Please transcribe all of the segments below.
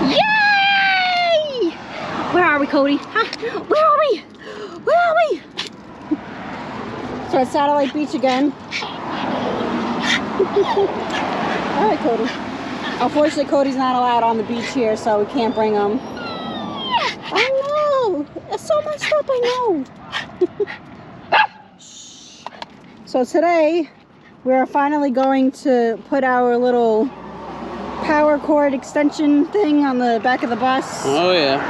Yay! Where are we, Cody? Huh? Where are we? Where are we? So at Satellite Beach again. All right, Cody. Unfortunately, Cody's not allowed on the beach here, so we can't bring him. I know. It's so messed up, I know. So today, we're finally going to put our little power cord extension thing on the back of the bus. Oh yeah.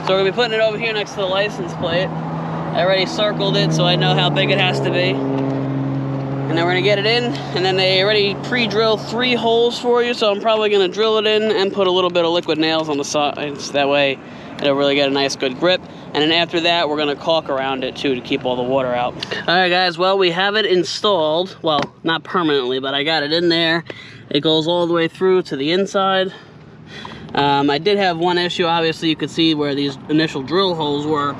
So we're gonna be putting it over here next to the license plate. I already circled it so I know how big it has to be. And then we're gonna get it in, and then they already pre-drill 3 holes for you, so I'm probably gonna drill it in and put a little bit of liquid nails on the sides. That way it'll really get a nice good grip. And then after that, we're gonna caulk around it too to keep all the water out. All right guys, well, we have it installed. Well, not permanently, but I got it in there. It goes all the way through to the inside. I did have one issue. Obviously, you could see where these initial drill holes were.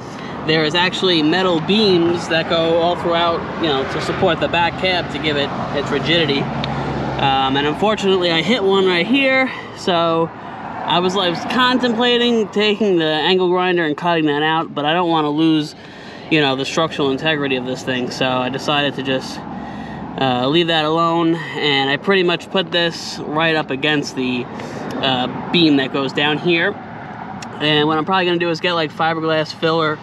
There is actually metal beams that go all throughout, you know, to support the back cab to give it its rigidity. And unfortunately, I hit one right here. So I was contemplating taking the angle grinder and cutting that out, but I don't want to lose, you know, the structural integrity of this thing. So I decided to just leave that alone, and I pretty much put this right up against the beam that goes down here. And what I'm probably gonna do is get like fiberglass filler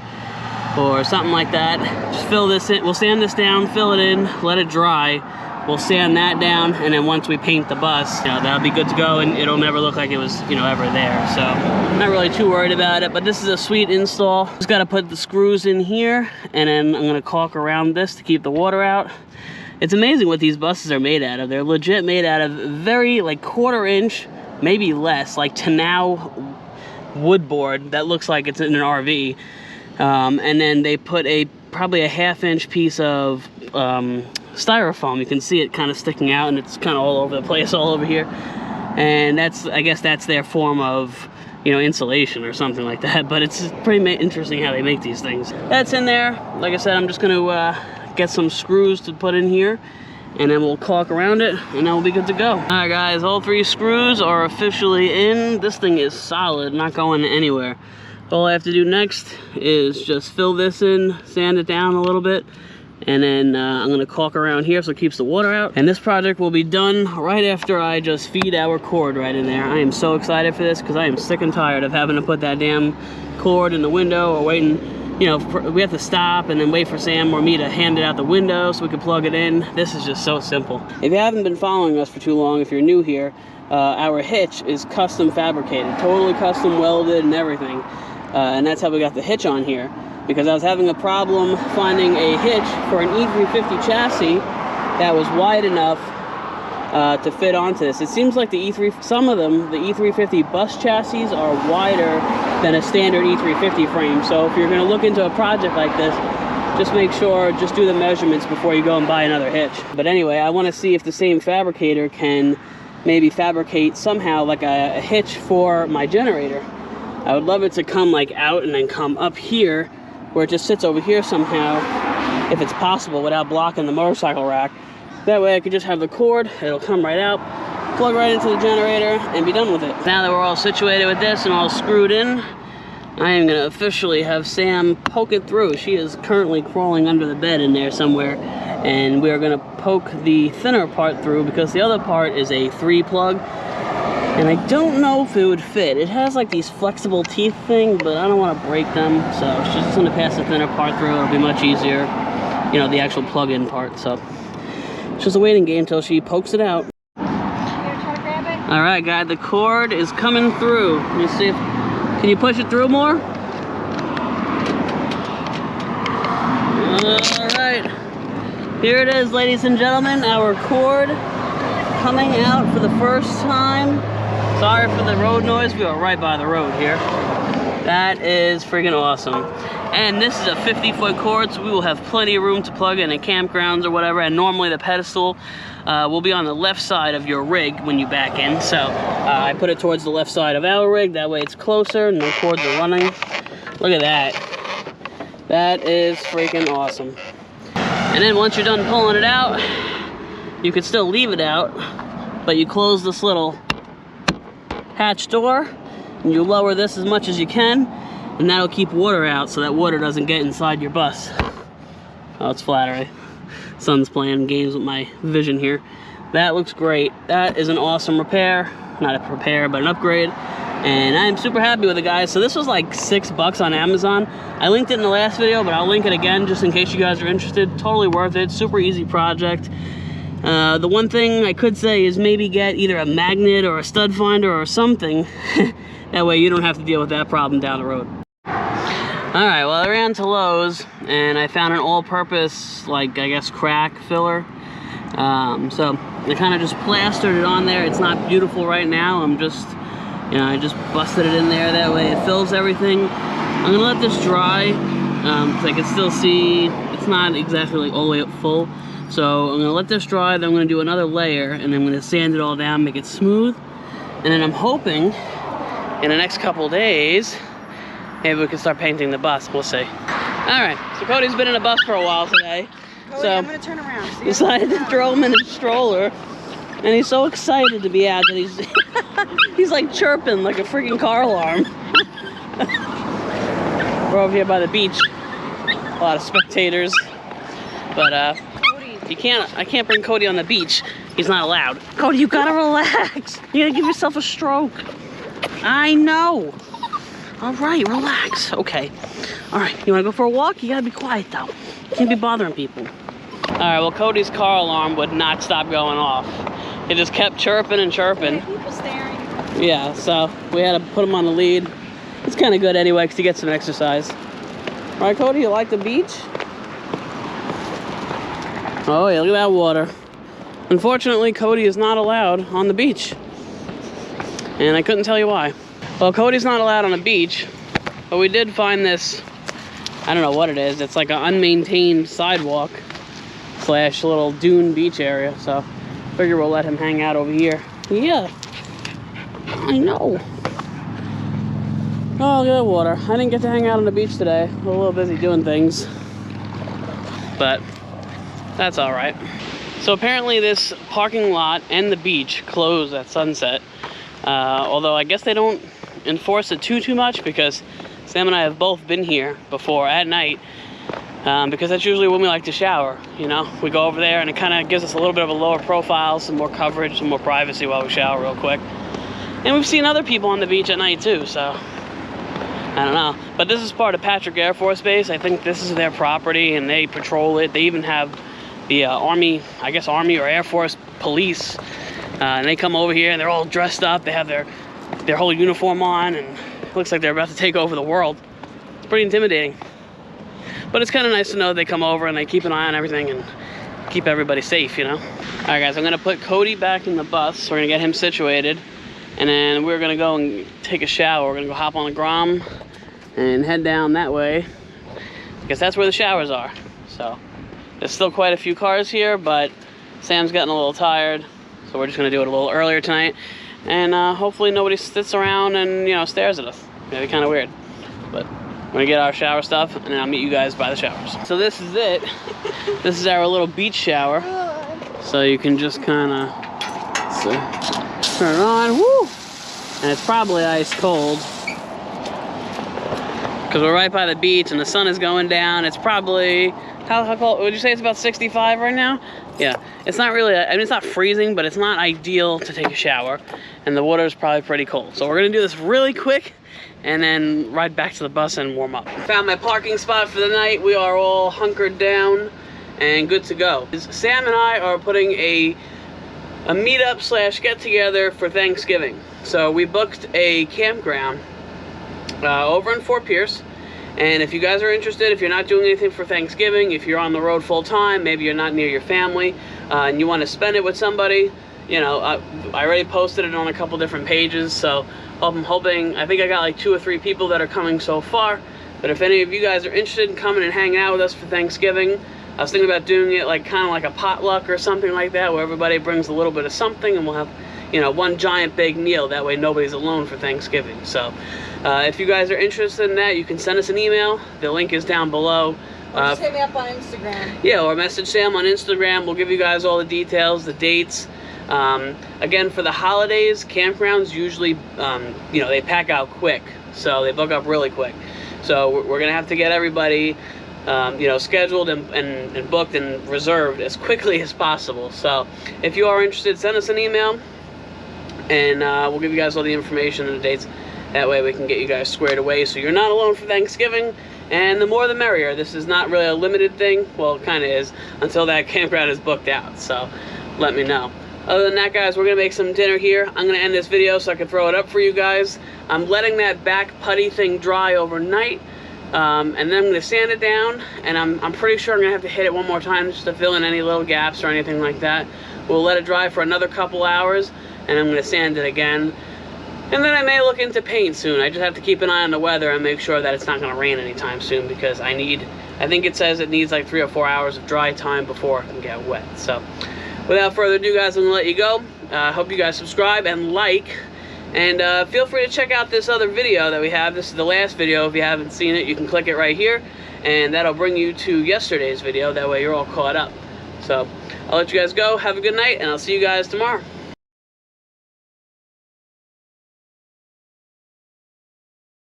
or something like that. Just fill this in. We'll sand this down, fill it in, let it dry. We'll sand that down, and then once we paint the bus, you know, that'll be good to go, and it'll never look like it was, you know, ever there. So I'm not really too worried about it, but this is a sweet install. Just gotta put the screws in here, and then I'm gonna caulk around this to keep the water out. It's amazing what these buses are made out of. They're legit made out of very, like, 1/4 inch, maybe less, like Tonau wood board that looks like it's in an RV. And then they put probably a 1/2 inch piece of styrofoam. You can see it kind of sticking out, and it's kind of all over the place, all over here. And I guess that's their form of, you know, insulation or something like that. But it's pretty interesting how they make these things. That's in there. Like I said, I'm just gonna get some screws to put in here, and then we'll caulk around it, and then we'll be good to go. All right guys, all 3 screws are officially in. This thing is solid, not going anywhere. All I have to do next is just fill this in, sand it down a little bit, and then I'm gonna caulk around here so it keeps the water out. And this project will be done right after I just feed our cord right in there. I am so excited for this because I am sick and tired of having to put that damn cord in the window or waiting. You know, we have to stop and then wait for Sam or me to hand it out the window so we can plug it in. This is just so simple. If you haven't been following us for too long, if you're new here, our hitch is custom fabricated, totally custom welded and everything. And that's how we got the hitch on here, because I was having a problem finding a hitch for an E350 chassis that was wide enough to fit onto this. It seems like some of them, the E350 bus chassis are wider than a standard E350 frame. So if you're gonna look into a project like this, just make sure, just do the measurements before you go and buy another hitch. But anyway, I wanna see if the same fabricator can maybe fabricate somehow like a hitch for my generator. I would love it to come like out and then come up here, where it just sits over here somehow, if it's possible, without blocking the motorcycle rack. That way I could just have the cord, it'll come right out, plug right into the generator, and be done with it. Now that we're all situated with this and all screwed in, I am gonna officially have Sam poke it through. She is currently crawling under the bed in there somewhere, and we are gonna poke the thinner part through because the other part is a 3-plug, and I don't know if it would fit. It has like these flexible teeth thing, but I don't wanna break them, so she's just gonna pass the thinner part through. It'll be much easier, you know, the actual plug-in part, so. It's just a waiting game until she pokes it out. All right, guys, the cord is coming through. Let me see if, can you push it through more? All right, here it is, ladies and gentlemen, our cord coming out for the first time. Sorry for the road noise, we are right by the road here. That is freaking awesome. And this is a 50-foot cord, so we will have plenty of room to plug in campgrounds or whatever. And normally the pedestal will be on the left side of your rig when you back in. So I put it towards the left side of our rig. That way it's closer, no cords are running. Look at that. That is freaking awesome. And then once you're done pulling it out, you could still leave it out, but you close this little hatch door, and you lower this as much as you can, and that'll keep water out so that water doesn't get inside your bus. Oh, it's flattering. Son's playing games with my vision here. That looks great. That is an awesome repair. Not a repair, but an upgrade. And I'm super happy with it, guys. So this was like $6 on Amazon. I linked it in the last video, but I'll link it again just in case you guys are interested. Totally worth it. Super easy project. The one thing I could say is maybe get either a magnet or a stud finder or something. That way you don't have to deal with that problem down the road. Alright, well, I ran to Lowe's and I found an all-purpose, like, I guess, crack filler. So I kind of just plastered it on there. It's not beautiful right now. I'm just, you know, I just busted it in there. That way it fills everything. I'm gonna let this dry because I can still see it's not exactly like all the way up full. So I'm gonna let this dry, then I'm gonna do another layer, and then I'm gonna sand it all down, make it smooth. And then I'm hoping in the next couple days, maybe we can start painting the bus. We'll see. All right, so Cody's been in a bus for a while today. Cody, so I'm gonna turn around. See, decided to throw him in his stroller, and he's so excited to be out that he's he's like chirping like a freaking car alarm. We're over here by the beach. A lot of spectators, but I can't bring Cody on the beach. He's not allowed. Cody, you gotta relax. You're gonna give yourself a stroke. I know. All right, relax. Okay. All right, you wanna go for a walk? You gotta be quiet though. You can't be bothering people. All right, well, Cody's car alarm would not stop going off. It just kept chirping and chirping. Yeah, people staring. Yeah, so we had to put him on the lead. It's kind of good anyway because he gets some exercise. All right, Cody, you like the beach? Oh, yeah, look at that water. Unfortunately, Cody is not allowed on the beach. And I couldn't tell you why. Well, Cody's not allowed on the beach, but we did find this, I don't know what it is. It's like an unmaintained sidewalk / little dune beach area. So figure we'll let him hang out over here. Yeah, I know. Oh, look at that water. I didn't get to hang out on the beach today. I'm a little busy doing things. But that's all right. So apparently this parking lot and the beach close at sunset. Although I guess they don't enforce it too much because Sam and I have both been here before at night. Because that's usually when we like to shower, you know? We go over there and it kind of gives us a little bit of a lower profile, some more coverage, some more privacy while we shower real quick. And we've seen other people on the beach at night too, so I don't know. But this is part of Patrick Air Force Base. I think this is their property and they patrol it. They even have the Army, I guess Army or Air Force police. And they come over here and they're all dressed up. They have their whole uniform on and it looks like they're about to take over the world. It's pretty intimidating. But it's kind of nice to know they come over and they keep an eye on everything and keep everybody safe, you know? All right, guys, I'm gonna put Cody back in the bus. We're gonna get him situated. And then we're gonna go and take a shower. We're gonna go hop on the Grom and head down that way because that's where the showers are. So there's still quite a few cars here, but Sam's getting a little tired. So we're just gonna do it a little earlier tonight. And hopefully nobody sits around and, you know, stares at us. It'd be kind of weird. But we're gonna get our shower stuff and then I'll meet you guys by the showers. So this is it. This is our little beach shower. So you can just kind of turn it on. Woo! And it's probably ice cold. Because we're right by the beach and the sun is going down. It's probably, how cold? Would you say it's about 65 right now? Yeah. It's not really, I mean, it's not freezing, but it's not ideal to take a shower. And the water is probably pretty cold. So we're gonna do this really quick and then ride back to the bus and warm up. Found my parking spot for the night. We are all hunkered down and good to go. Sam and I are putting a meetup / get together for Thanksgiving. So we booked a campground over in Fort Pierce. And if you guys are interested, if you're not doing anything for Thanksgiving, if you're on the road full time, maybe you're not near your family, and you want to spend it with somebody, you know, I already posted it on a couple different pages, so I'm hoping, I think I got like 2 or 3 people that are coming so far, but if any of you guys are interested in coming and hanging out with us for Thanksgiving, I was thinking about doing it like kind of like a potluck or something like that, where everybody brings a little bit of something and we'll have, you know, one giant big meal. That way nobody's alone for Thanksgiving. So if you guys are interested in that, you can send us an email. The link is down below. Or just hit me up on Instagram. Yeah, or message Sam on Instagram. We'll give you guys all the details, the dates. Again, for the holidays, campgrounds usually, you know, they pack out quick, so they book up really quick. So we're gonna have to get everybody, you know, scheduled and booked and reserved as quickly as possible. So if you are interested, send us an email, and we'll give you guys all the information and the dates. That way we can get you guys squared away so you're not alone for Thanksgiving. And the more the merrier. This is not really a limited thing. Well, it kind of is until that campground is booked out. So let me know. Other than that, guys, we're going to make some dinner here. I'm going to end this video so I can throw it up for you guys. I'm letting that back putty thing dry overnight. And then I'm going to sand it down. And I'm pretty sure I'm going to have to hit it one more time just to fill in any little gaps or anything like that. We'll let it dry for another couple hours. And I'm going to sand it again. And then I may look into paint soon. I just have to keep an eye on the weather and make sure that it's not going to rain anytime soon, because I think it says it needs like 3 or 4 hours of dry time before it can get wet. So without further ado, guys, I'm going to let you go. I hope you guys subscribe and like. And feel free to check out this other video that we have. This is the last video. If you haven't seen it, you can click it right here. And that'll bring you to yesterday's video. That way you're all caught up. So I'll let you guys go. Have a good night, and I'll see you guys tomorrow.